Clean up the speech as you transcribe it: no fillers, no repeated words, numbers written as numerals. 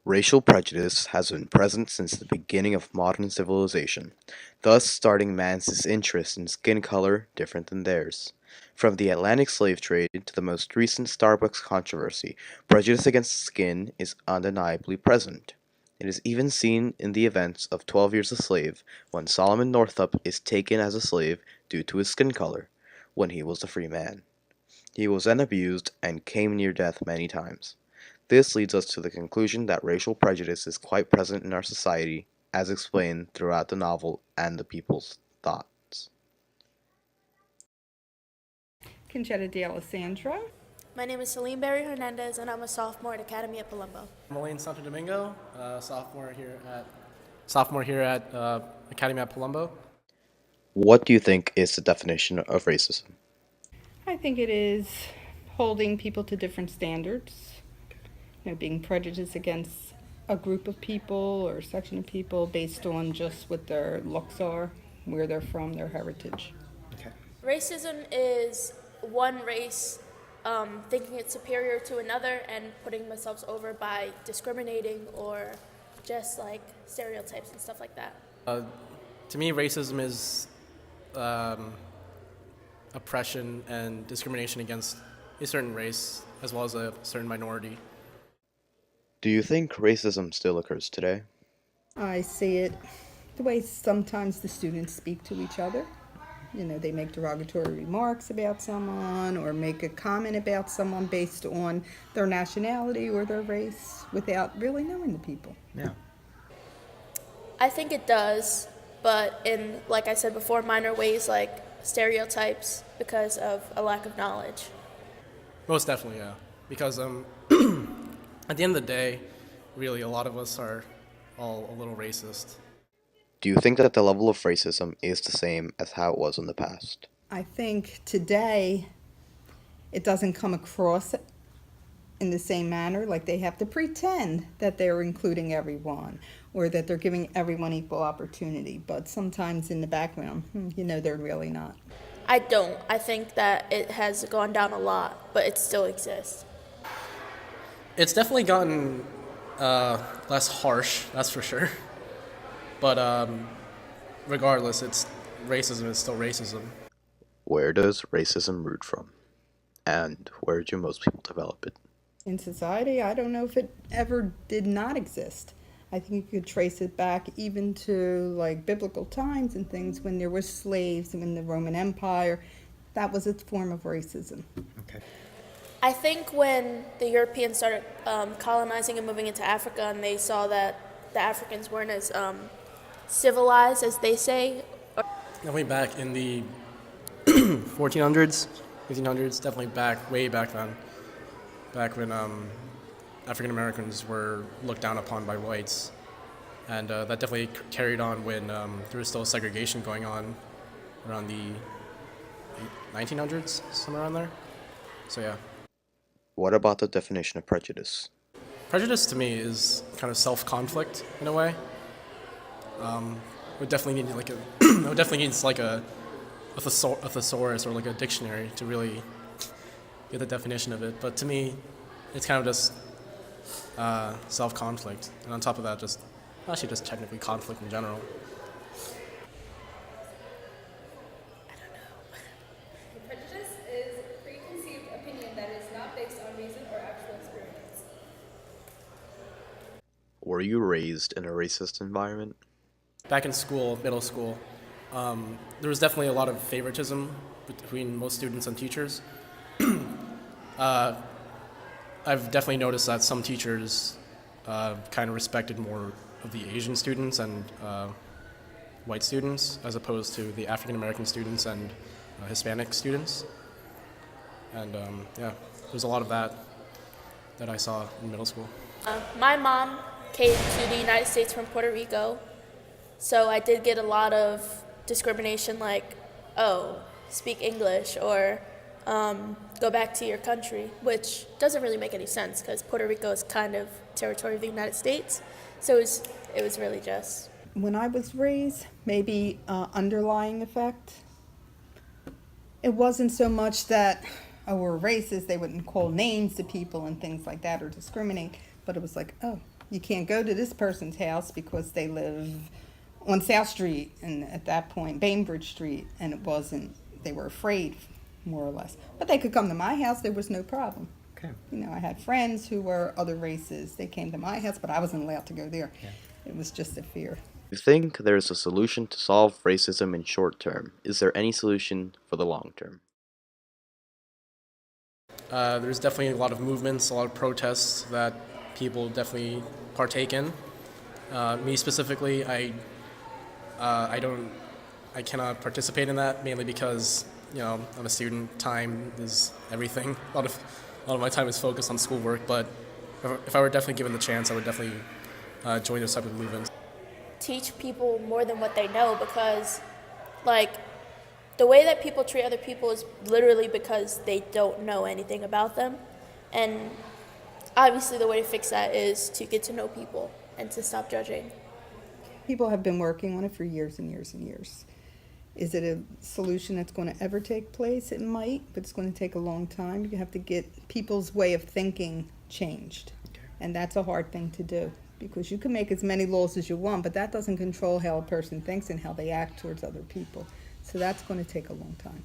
Racial prejudice has been present since the beginning of modern civilization, thus starting man's interest in skin color different than theirs. From the Atlantic slave trade to the most recent Starbucks controversy, prejudice against skin is undeniably present. It is even seen in the events of 12 Years a Slave, when Solomon Northup is taken as a slave due to his skin color, when he was a free man. He was then abused and came near death many times. This leads us to the conclusion that racial prejudice is quite present in our society, as explained throughout the novel and the people's thoughts. Conchetta D'Alessandro. My name is Celine Berry Hernandez, and I'm a sophomore at Academy at Palumbo. Elaine Santo Domingo, sophomore here at Academy at Palumbo. What do you think is the definition of racism? I think it is holding people to different standards, being prejudiced against a group of people or a section of people based on just what their looks are, where they're from, their heritage. Okay. Racism is one race thinking it's superior to another and putting themselves over by discriminating or just like stereotypes and stuff like that. To me, racism is oppression and discrimination against a certain race as well as a certain minority. Do you think racism still occurs today? I see it the way sometimes the students speak to each other. They make derogatory remarks about someone or make a comment about someone based on their nationality or their race without really knowing the people. Yeah. I think it does, but in, like I said before, minor ways like stereotypes because of a lack of knowledge. Most definitely, yeah. Because at the end of the day, really, a lot of us are all a little racist. Do you think that the level of racism is the same as how it was in the past? I think today it doesn't come across in the same manner. Like they have to pretend that they're including everyone or that they're giving everyone equal opportunity. But sometimes in the background, they're really not. I don't. I think that it has gone down a lot, but it still exists. It's definitely gotten less harsh, that's for sure. But regardless, racism is still racism. Where does racism root from? And where do most people develop it? In society, I don't know if it ever did not exist. I think you could trace it back even to like biblical times and things when there were slaves and in the Roman Empire. That was its form of racism. Okay. I think when the Europeans started colonizing and moving into Africa and they saw that the Africans weren't as civilized as they say. Definitely back in the 1400s, 1500s, definitely way back then. Back when African Americans were looked down upon by whites. And that definitely carried on when there was still segregation going on around the 1900s, somewhere around there. So yeah. What about the definition of prejudice? Prejudice to me is kind of self-conflict in a way. Would definitely need like it would definitely needs like a thesaurus or like a dictionary to really get the definition of it. But to me, it's kind of just self-conflict, and on top of that, just technically conflict in general. Prejudice is preconceived opinion that is not based on reason or actual experience. Were you raised in a racist environment? Back in school, middle school, there was definitely a lot of favoritism between most students and teachers. I've definitely noticed that some teachers kind of respected more of the Asian students and white students as opposed to the African American students and Hispanic students. And there's a lot of that I saw in middle school. My mom came to the United States from Puerto Rico, so I did get a lot of discrimination like, oh, speak English or go back to your country, which doesn't really make any sense because Puerto Rico is kind of territory of the United States. So it was really just. When I was raised, maybe underlying effect. It wasn't so much that, we're racist, they wouldn't call names to people and things like that or discriminate, but it was like, oh, You can't go to this person's house because they live on South Street, and at that point, Bainbridge Street, and it wasn't, they were afraid, more or less. But they could come to my house, there was no problem. Okay. You know, I had friends who were other races. They came to my house, but I wasn't allowed to go there. Yeah. It was just a fear. You think there is a solution to solve racism in short term. Is there any solution for the long term? There's definitely a lot of movements, a lot of protests that people definitely partake in. Me specifically, I cannot participate in that, mainly because, you know, I'm a student. Time is everything. A lot of my time is focused on schoolwork. But if I were definitely given the chance, I would definitely join those type of movements. Teach people more than what they know, because like the way that people treat other people is literally because they don't know anything about them. And obviously the way to fix that is to get to know people and to stop judging. People have been working on it for years and years and years. Is it a solution that's going to ever take place? It might, but it's going to take a long time. You have to get people's way of thinking changed. And that's a hard thing to do, because you can make as many laws as you want, but that doesn't control how a person thinks and how they act towards other people. So that's going to take a long time.